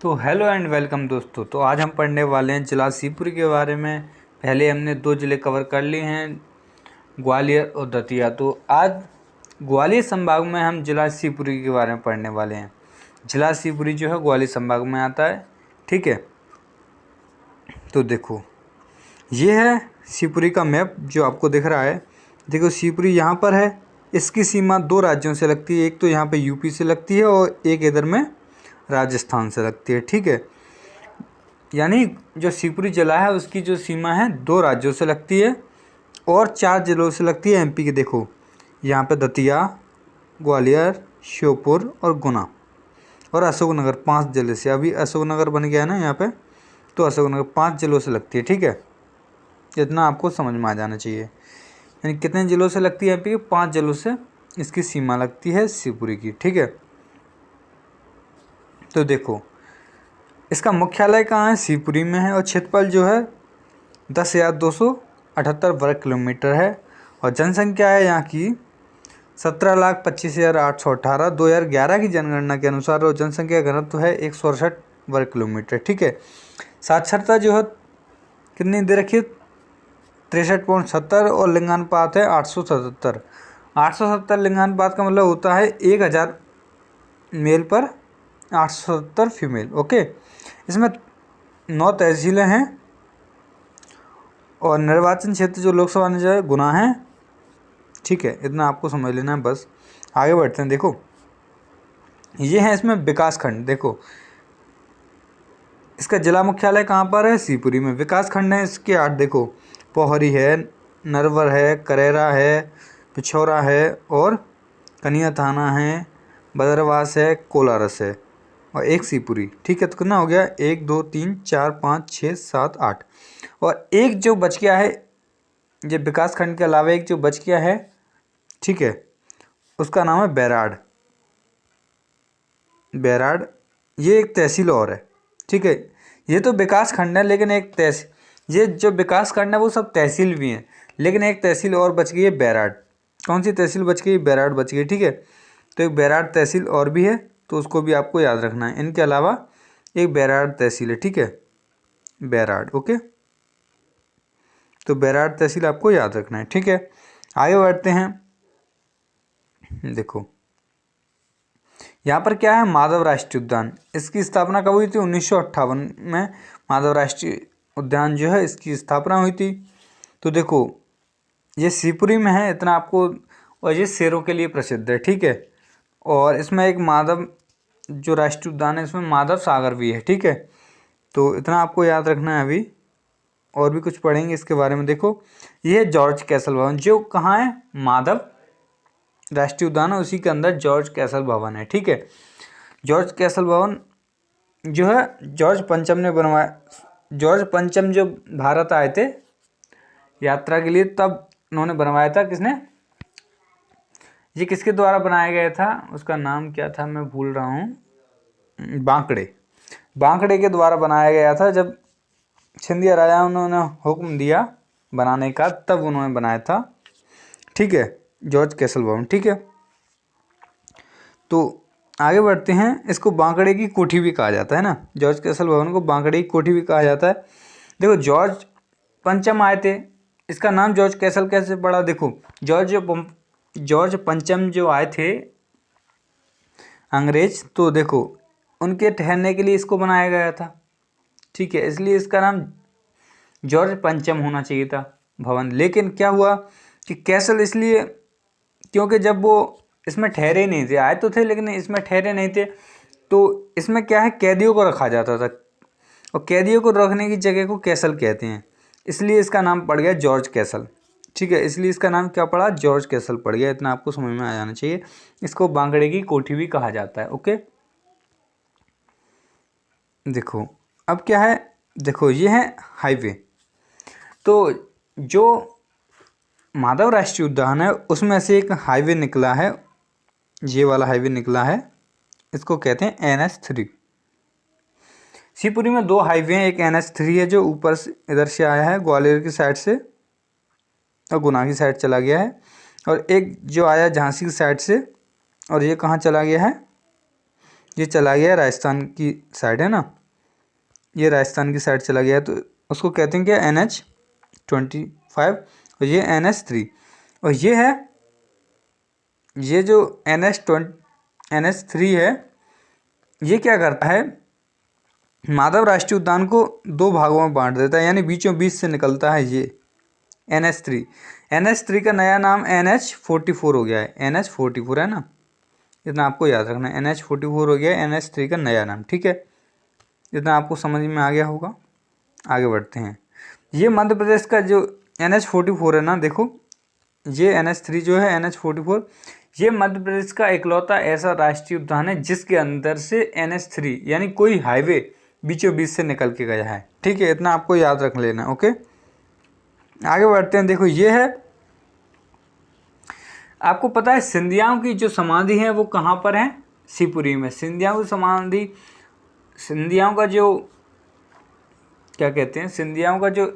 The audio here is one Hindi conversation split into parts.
तो हेलो एंड वेलकम दोस्तों। तो आज हम पढ़ने वाले हैं जिला शिवपुरी के बारे में। पहले हमने 2 ज़िले कवर कर लिए हैं, ग्वालियर और दतिया। तो आज ग्वालियर संभाग में हम जिला शिवपुरी के बारे में पढ़ने वाले हैं। जिला शिवपुरी जो है ग्वालियर संभाग में आता है, ठीक है। तो देखो, ये है शिवपुरी का मैप जो आपको दिख रहा है। देखो, शिवपुरी यहाँ पर है। इसकी सीमा 2 राज्यों से लगती है, एक तो यहाँ पे यूपी से लगती है और एक इधर में राजस्थान से लगती है, ठीक है। यानी जो शिवपुरी जिला है उसकी जो सीमा है 2 राज्यों से लगती है और 4 जिलों से लगती है एमपी के। देखो, यहाँ पे दतिया, ग्वालियर, श्योपुर और गुना और अशोकनगर 5 जिले से। अभी अशोकनगर बन गया है ना यहाँ पे, तो अशोकनगर 5 जिलों से लगती है, ठीक है। इतना आपको समझ में आ जाना चाहिए। यानी कितने जिलों से लगती है एमपी के? 5 जिलों से इसकी सीमा लगती है शिवपुरी की, ठीक है। तो देखो, इसका मुख्यालय कहाँ है? शिवपुरी में है और क्षेत्रफल जो है 10,278 वर्ग किलोमीटर है और जनसंख्या है यहाँ की 17,25,818। 2011 की जनगणना के अनुसार और जनसंख्या घनत्व है 168 वर्ग किलोमीटर, ठीक है। साक्षरता जो है कितनी दे रखी है? 63.70 और लिंगानुपात है 877। 877 लिंगानुपात का मतलब होता है 1000 मेल पर 877 फीमेल, ओके। इसमें 9 तहसीलें हैं और निर्वाचन क्षेत्र जो लोकसभा ने जो है गुना है, ठीक है। इतना आपको समझ लेना है बस। आगे बढ़ते हैं। देखो, ये है इसमें विकास खंड। देखो, इसका जिला मुख्यालय कहाँ पर है? शिवपुरी में। विकास खंड है इसके 8। देखो, पोहरी है, नरवर है, करेरा है, पिछौरा है और कनिया थाना है, बदरवास है, कोलारस है और एक शिवपुरी, ठीक है। तो कितना हो गया? 1 2 3 4 5 6 7 8 और एक जो बच गया है, ये विकास खंड के अलावा एक जो बच गया है, ठीक है, उसका नाम है बैराड़। बैराड़ ये एक तहसील और है, ठीक है। ये तो विकास खंड है लेकिन एक तहसील, ये जो विकास खंड है वो सब तहसील भी हैं, लेकिन एक तहसील और बच गई है, बैराड़। कौन सी तहसील बच गई? बैराड़ बच गई, ठीक है। तो एक बैराड़ तहसील और भी है, तो उसको भी आपको याद रखना है। इनके अलावा एक बैराड़ तहसील है, ठीक है, बैराड़, ओके। तो बैराड़ तहसील आपको याद रखना है, ठीक है। आगे बढ़ते हैं। देखो, यहाँ पर क्या है? माधव राष्ट्रीय उद्यान। इसकी स्थापना कब हुई थी? 1958 में माधव राष्ट्रीय उद्यान जो है इसकी स्थापना हुई थी। तो देखो, ये शिवपुरी में है, इतना आपको। और ये शेरों के लिए प्रसिद्ध है, ठीक है। और इसमें एक माधव जो राष्ट्रीय उद्यान है, इसमें माधव सागर भी है, ठीक है। तो इतना आपको याद रखना है। अभी और भी कुछ पढ़ेंगे इसके बारे में। देखो, ये है जॉर्ज कैसल भवन, जो कहाँ है? माधव राष्ट्रीय उद्यान है, उसी के अंदर जॉर्ज कैसल भवन है, ठीक है। जॉर्ज कैसल भवन जो है जॉर्ज पंचम ने बनवाया। जॉर्ज पंचम जो भारत आए थे यात्रा के लिए, तब उन्होंने बनवाया था। किसने? ये किसके द्वारा बनाया गया था? उसका नाम क्या था, मैं भूल रहा हूँ। बांकड़े। बांकड़े के द्वारा बनाया गया था। जब सिंधिया राजा उन्होंने हुक्म दिया बनाने का, तब उन्होंने बनाया था, ठीक है, जॉर्ज कैसल भवन, ठीक है। तो आगे बढ़ते हैं। इसको बांकड़े की कोठी भी कहा जाता है ना, जॉर्ज कैसल भवन को बांकड़े की कोठी भी कहा जाता है। देखो, जॉर्ज पंचम आए थे, इसका नाम जॉर्ज कैसल कैसे पड़ा? देखो, जॉर्ज पंचम जो आए थे अंग्रेज, तो देखो उनके ठहरने के लिए इसको बनाया गया था, ठीक है। इसलिए इसका नाम जॉर्ज पंचम होना चाहिए था भवन। लेकिन क्या हुआ कि कैसल इसलिए क्योंकि जब वो इसमें ठहरे नहीं थे, आए तो थे लेकिन इसमें ठहरे नहीं थे, तो इसमें क्या है, कैदियों को रखा जाता था और कैदियों को रखने की जगह को कैसल कहते हैं, इसलिए इसका नाम पड़ गया जॉर्ज कैसल, ठीक है। इसलिए इसका नाम क्या पड़ा? जॉर्ज कैसल पड़ गया। इतना आपको समझ में आ जाना चाहिए। इसको बांकड़े की कोठी भी कहा जाता है, ओके। देखो, अब क्या है? देखो, ये है हाईवे। तो जो माधव राष्ट्रीय उद्यान है उसमें से एक हाईवे निकला है, ये वाला हाईवे निकला है, इसको कहते हैं NH3। शिवपुरी में 2 हाईवे हैं, एक NH3 है जो ऊपर से इधर से आया है ग्वालियर की साइड से और गुना की साइड चला गया है, और एक जो आया झांसी की साइड से, और ये कहाँ चला गया है? ये चला गया राजस्थान की साइड है ना, ये राजस्थान की साइड चला गया, तो उसको कहते हैं क्या, NH25, और ये NH3। और ये है, ये जो NH3 है, ये क्या करता है, माधव राष्ट्रीय उद्यान को 2 भागों में बांट देता है, यानी बीचों बीच से निकलता है ये NH3। NH3 का नया नाम NH44 हो गया है, NH44 है ना, इतना आपको याद रखना है, NH44 हो गया है NH3 का नया नाम, ठीक है, इतना आपको समझ में आ गया होगा। आगे बढ़ते हैं। ये मध्य प्रदेश का जो NH44 है ना, देखो ये NH3 जो है NH44, ये मध्य प्रदेश का इकलौता ऐसा राष्ट्रीय उद्यान है जिसके अंदर से NH3 यानी कोई हाईवे बीचों बीच से निकल के गया है, ठीक है, इतना आपको याद रख लेना, ओके। आगे बढ़ते हैं। देखो ये है, आपको पता है सिंधियाओं की जो समाधि है वो कहाँ पर है, शिवपुरी में। सिंधियाओं की समाधि, सिंधियाओं का जो क्या कहते हैं, सिंधियाओं का जो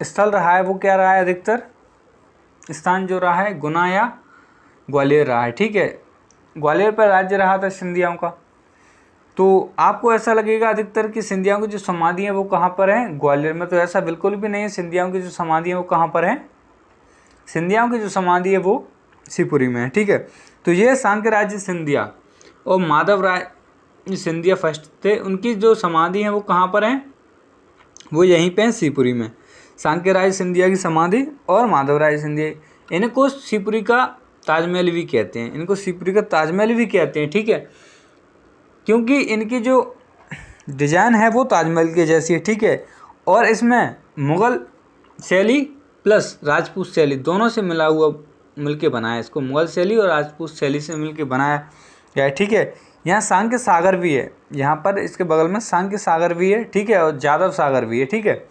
स्थल रहा है वो क्या रहा है, अधिकतर स्थान जो रहा है गुना या ग्वालियर रहा है, ठीक है, ग्वालियर पर राज्य रहा था सिंधियाओं का। तो आपको ऐसा लगेगा अधिकतर कि सिंधियाओं की जो समाधि है वो कहाँ पर है, ग्वालियर में, तो ऐसा बिल्कुल भी नहीं है। सिंधियाओं की जो समाधि है वो कहाँ पर है, सिंधियाओं की जो समाधि है वो शिवपुरी में है, ठीक है। तो ये सांक्य राज्य सिंधिया और माधव राय सिंधिया फर्स्ट थे, उनकी जो समाधि है वो कहाँ पर है, वो यहीं पे है शिवपुरी में। सांक्य राय सिंधिया की समाधि और माधव राय सिंधिया, इनको शिवपुरी का ताजमहल भी कहते हैं, इनको शिवपुरी का ताजमहल भी कहते हैं, ठीक है, क्योंकि इनकी जो डिजाइन है वो ताजमहल के जैसी है, ठीक है, और इसमें मुग़ल शैली प्लस राजपूत शैली दोनों से मिला हुआ मिलके बनाया, इसको मुग़ल शैली और राजपूत शैली से मिलके बनाया गया है, ठीक है। यहाँ सांक्य सागर भी है, यहाँ पर इसके बगल में सांक्य सागर भी है, ठीक है, और जादव सागर भी है, ठीक है।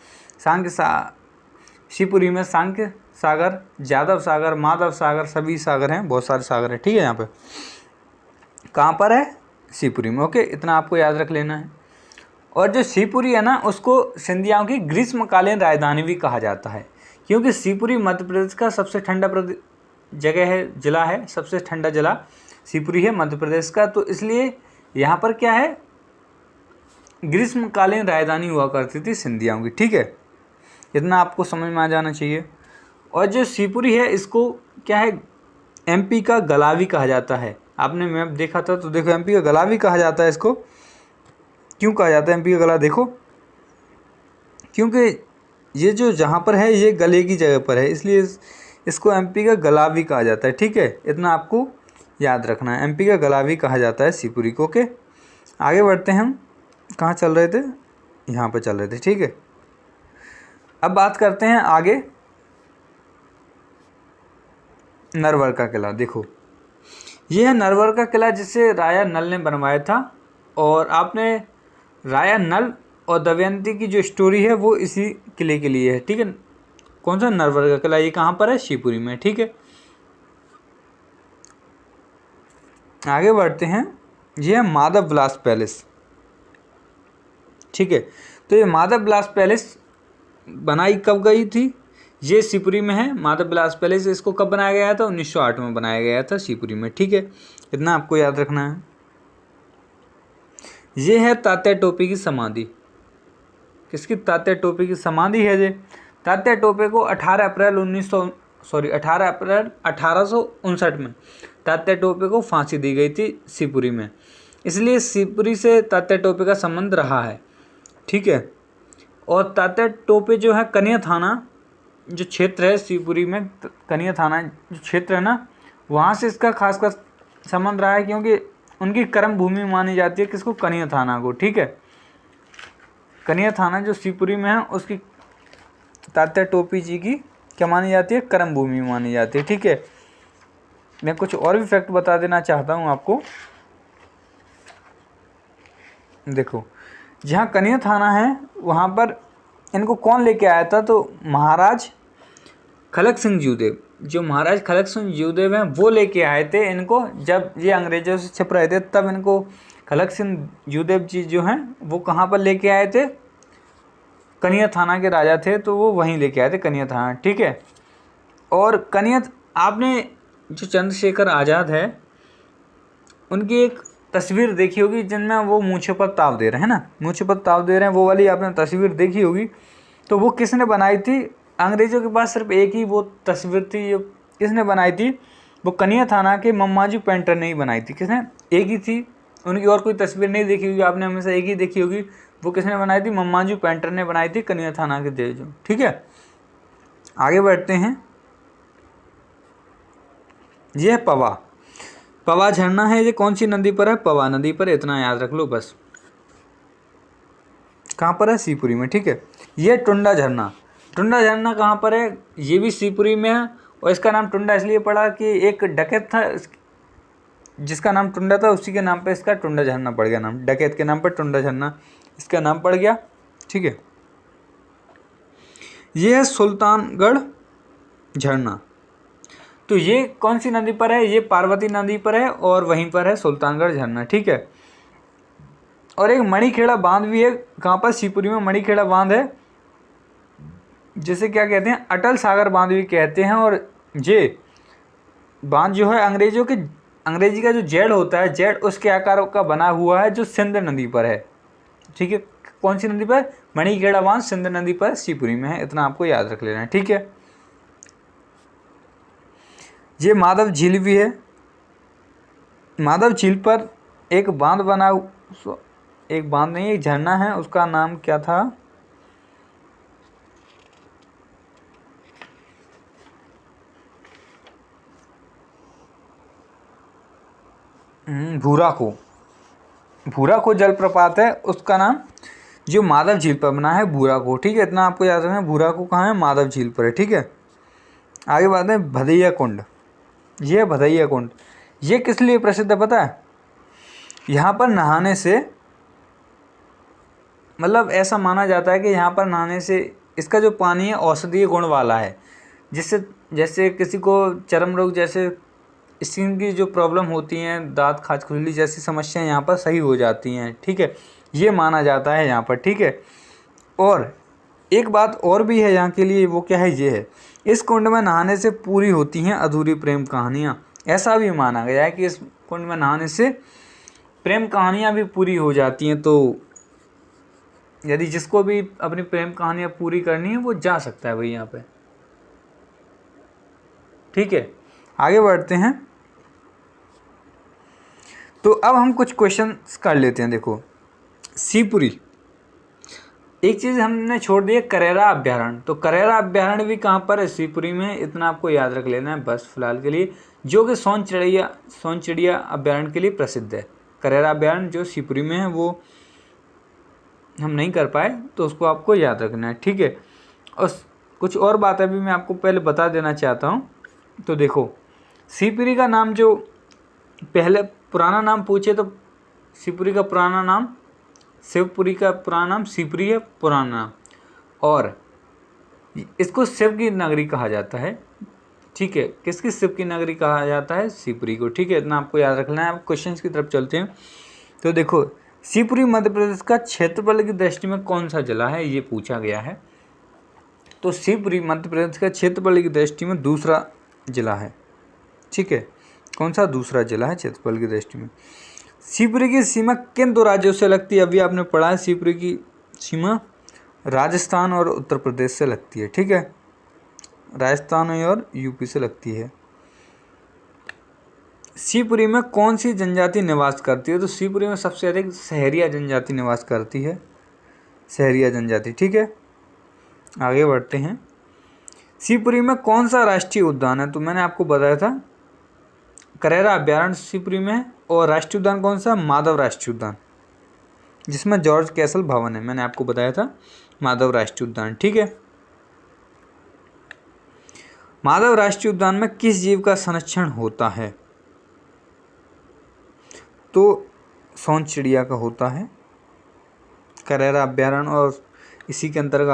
शिवपुरी में सांक्य सागर, जादव सागर, माधव सागर, सभी सागर हैं, बहुत सारे सागर हैं, ठीक है। यहाँ पे कहाँ पर है, शिवपुरी में, ओके, इतना आपको याद रख लेना है। और जो शिवपुरी है ना, उसको सिंधियाओं की ग्रीष्मकालीन राजधानी भी कहा जाता है, क्योंकि शिवपुरी मध्य प्रदेश का सबसे ठंडा जगह है, जिला है, सबसे ठंडा जिला शिवपुरी है मध्य प्रदेश का, तो इसलिए यहाँ पर क्या है, ग्रीष्मकालीन राजधानी हुआ करती थी सिंधियाओं की, ठीक है, इतना आपको समझ में आ जाना चाहिए। और जो शिवपुरी है इसको क्या है, MP का गला भी कहा जाता है। आपने मैप देखा था तो देखो MP का गला भी कहा जाता है इसको। क्यों कहा जाता है MP का गला, देखो क्योंकि ये जो जहाँ पर है ये गले की जगह पर है, इसलिए इसको MP का गला भी कहा जाता है, ठीक है, इतना आपको याद रखना है, MP का गला भी कहा जाता है शिवपुरी को, ओके। आगे बढ़ते हैं, हम कहाँ चल रहे थे, यहाँ पर चल रहे थे, ठीक है। अब बात करते हैं आगे नरवर का किला। देखो ये है नरवर का किला जिसे राजा नल ने बनवाया था, और आपने राजा नल और दमयंती की जो स्टोरी है वो इसी किले के लिए है, ठीक है। कौन सा, नरवर का किला, ये कहाँ पर है, शिवपुरी में, ठीक है। आगे बढ़ते हैं, ये है माधव विलास पैलेस, ठीक है। तो ये माधव विलास पैलेस बनाई कब गई थी, ये शिवपुरी में है माधव विलास पैलेस। इसको कब बनाया गया था, 1908 में बनाया गया था शिवपुरी में, ठीक है, इतना आपको याद रखना है। ये है तात्या टोपे की समाधि, किसकी, तात्या टोपे की समाधि है ये। तात्या टोपे को 18 अप्रैल 1859 में तात्या टोपे को फांसी दी गई थी शिवपुरी में, इसलिए शिवपुरी से तात्या टोपे का संबंध रहा है, ठीक है। और तात्या टोपे जो है कन्या थाना जो क्षेत्र है शिवपुरी में, कन्या थाना जो क्षेत्र है ना, वहाँ से इसका खासकर संबंध रहा है, क्योंकि उनकी कर्म भूमि मानी जाती है, किसको, कन्या थाना को, ठीक है। कन्या थाना जो शिवपुरी में है उसकी तात्या टोपे जी की क्या मानी जाती है, कर्म भूमि मानी जाती है, ठीक है। मैं कुछ और भी फैक्ट बता देना चाहता हूँ आपको। देखो जहाँ कन्या थाना है वहाँ पर इनको कौन लेके आया था, तो महाराज खलक सिंह जूदेव, जो महाराज खलक सिंह जूदेव हैं वो लेके आए थे इनको, जब ये अंग्रेजों से छिप रहे थे तब इनको खलक सिंह जूदेव जी जो हैं वो कहाँ पर लेके आए थे, कन्या थाना के राजा थे, तो वो वहीं लेके आए थे कन्या थाना, ठीक है। और आपने जो चंद्रशेखर आज़ाद है उनकी एक तस्वीर देखी होगी जिनमें वो मूंछों पर ताव दे रहे हैं ना, मूंछों पर ताव दे रहे हैं, वो वाली आपने तस्वीर देखी होगी। तो वो किसने बनाई थी? अंग्रेजों के पास सिर्फ एक ही वो तस्वीर थी, जो किसने बनाई थी? वो कनिया थाना के मम्माजी पेंटर ने ही बनाई थी। किसने? एक ही थी, उनकी और कोई तस्वीर नहीं देखी होगी आपने, हमेशा एक ही देखी होगी। वो किसने बनाई थी? मम्माजी पेंटर ने बनाई थी, कनिया थाना के देव। ठीक है, आगे बढ़ते हैं। ये है पवा। पवा झरना है, ये कौन सी नदी पर है? पवा नदी पर, इतना याद रख लो बस। कहाँ पर है? शिवपुरी में। ठीक है, ये टुंडा झरना। टुंडा झरना कहाँ पर है? ये भी शिवपुरी में है, और इसका नाम टुंडा इसलिए पड़ा कि एक डकैत था जिसका नाम टुंडा था, उसी के नाम पे इसका टुंडा झरना पड़ गया नाम। डकैत के नाम पर टुंडा झरना इसका नाम पड़ गया। ठीक है, ये है सुल्तानगढ़ झरना। तो ये कौन सी नदी पर है? ये पार्वती नदी पर है, और वहीं पर है सुल्तानगढ़ झरना। ठीक है, और एक मणिखेड़ा बांध भी है। कहाँ पर? शिवपुरी में मणिखेड़ा बांध है, जिसे क्या कहते हैं? अटल सागर बांध भी कहते हैं। और ये बांध जो है अंग्रेजी का जो जेड होता है, जेड उसके आकार का बना हुआ है, जो सिंध नदी पर है। ठीक है, कौन सी नदी पर? मणिखेड़ा बांध सिंध नदी पर शिवपुरी में है, इतना आपको याद रख लेना है। ठीक है, ये माधव झील भी है। माधव झील पर एक बांध बना, एक बांध नहीं, एक झरना है, उसका नाम क्या था? भूरा को जलप्रपात है, उसका नाम जो माधव झील पर बना है, भूरा को। ठीक है, इतना आपको याद रखना है। भूरा को कहाँ है? माधव झील पर है। ठीक है, आगे बात है भदैया कुंड। ये है भदैया कुंड। ये किस लिए प्रसिद्ध है पता है? यहाँ पर नहाने से, मतलब ऐसा माना जाता है कि यहाँ पर नहाने से इसका जो पानी है औषधीय गुण वाला है, जिससे जैसे किसी को चर्म रोग जैसे स्किन की जो प्रॉब्लम होती हैं, दांत खाज खुजली जैसी समस्याएं यहाँ पर सही हो जाती हैं। ठीक है, ये माना जाता है यहाँ पर। ठीक है, और एक बात और भी है यहाँ के लिए, वो क्या है? ये है, इस कुंड में नहाने से पूरी होती हैं अधूरी प्रेम कहानियाँ। ऐसा भी माना गया है कि इस कुंड में नहाने से प्रेम कहानियाँ भी पूरी हो जाती हैं। तो यदि जिसको भी अपनी प्रेम कहानियाँ पूरी करनी है, वो जा सकता है भाई यहाँ पे। ठीक है, आगे बढ़ते हैं। तो अब हम कुछ क्वेश्चंस कर लेते हैं। देखो, शिवपुरी, एक चीज़ हमने छोड़ दी है, करेरा अभ्यारण्य। तो करेरा अभ्यारण्य भी कहाँ पर है? शिवपुरी में, इतना आपको याद रख लेना है बस फिलहाल के लिए, जो कि सोन चिड़िया अभ्यारण्य के लिए प्रसिद्ध है। करेरा अभ्यारण्य जो शिवपुरी में है, वो हम नहीं कर पाए, तो उसको आपको याद रखना है। ठीक है, और कुछ और बातें भी मैं आपको पहले बता देना चाहता हूँ। तो देखो, शिवपुरी का नाम जो पहले पुराना नाम पूछे तो शिवपुरी का पुराना नाम, शिवपुरी का पुराना नाम शिवपुरी है पुराना नाम, और इसको शिव की नगरी कहा जाता है। ठीक है, किसकी शिव की नगरी कहा जाता है? शिवपुरी को। ठीक है, इतना आपको याद रखना है। अब क्वेश्चंस की तरफ चलते हैं। तो देखो, शिवपुरी मध्य प्रदेश का क्षेत्रफल की दृष्टि में कौन सा जिला है, ये पूछा गया है। तो शिवपुरी मध्य प्रदेश का क्षेत्रफल की दृष्टि में दूसरा जिला है। ठीक है, कौन सा? दूसरा जिला है क्षेत्रफल की दृष्टि में। शिवपुरी की सीमा किन दो राज्यों से लगती है? अभी आपने पढ़ा है, शिवपुरी की सीमा राजस्थान और उत्तर प्रदेश से लगती है। ठीक है, राजस्थान और यूपी से लगती है। शिवपुरी में कौन सी जनजाति निवास करती है? तो शिवपुरी में सबसे अधिक सहरिया जनजाति निवास करती है, सहरिया जनजाति। ठीक है, आगे बढ़ते हैं। शिवपुरी में कौन सा राष्ट्रीय उद्यान है? तो मैंने आपको बताया था करेरा अभ्यारण्य शिवपुरी में है, और राष्ट्रीय उद्यान कौन सा? माधव राष्ट्रीय उद्यान, जिसमें जॉर्ज कैसल भवन है, मैंने आपको बताया था माधव राष्ट्रीय उद्यान। ठीक है, माधव राष्ट्रीय उद्यान में किस जीव का संरक्षण होता है? तो सोन चिड़िया का होता है। करेरा अभ्यारण्य और इसी के अंतर्गत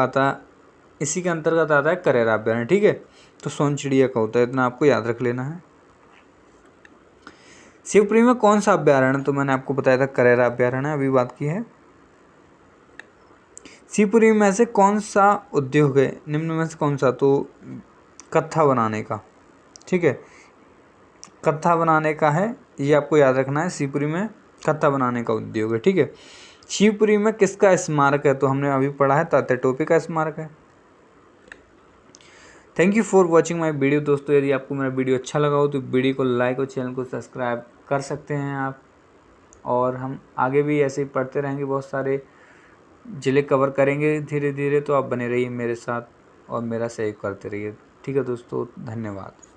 आता है करेरा अभ्यारण्य। ठीक है, तो सोन चिड़िया का होता है, इतना आपको याद रख लेना है। शिवपुरी में कौन सा अभ्यारण्य? तो मैंने आपको बताया था करेरा अभ्यारण्य, अभी बात की है। शिवपुरी में से कौन सा उद्योग है? निम्न में से कौन सा? तो कत्था बनाने का। ठीक है, कत्था बनाने का है, ये आपको याद रखना है। शिवपुरी में कत्था बनाने का उद्योग है। ठीक है। शिवपुरी में किसका स्मारक है? तो हमने अभी पढ़ा है, तात्या टोपे का स्मारक है। Thank you for watching my video. दोस्तों यदि आपको मेरा वीडियो अच्छा लगा हो तो वीडियो को लाइक और चैनल को सब्सक्राइब कर सकते हैं आप। और हम आगे भी ऐसे ही पढ़ते रहेंगे, बहुत सारे जिले कवर करेंगे धीरे धीरे। तो आप बने रहिए मेरे साथ और मेरा सहयोग करते रहिए। ठीक है दोस्तों, धन्यवाद।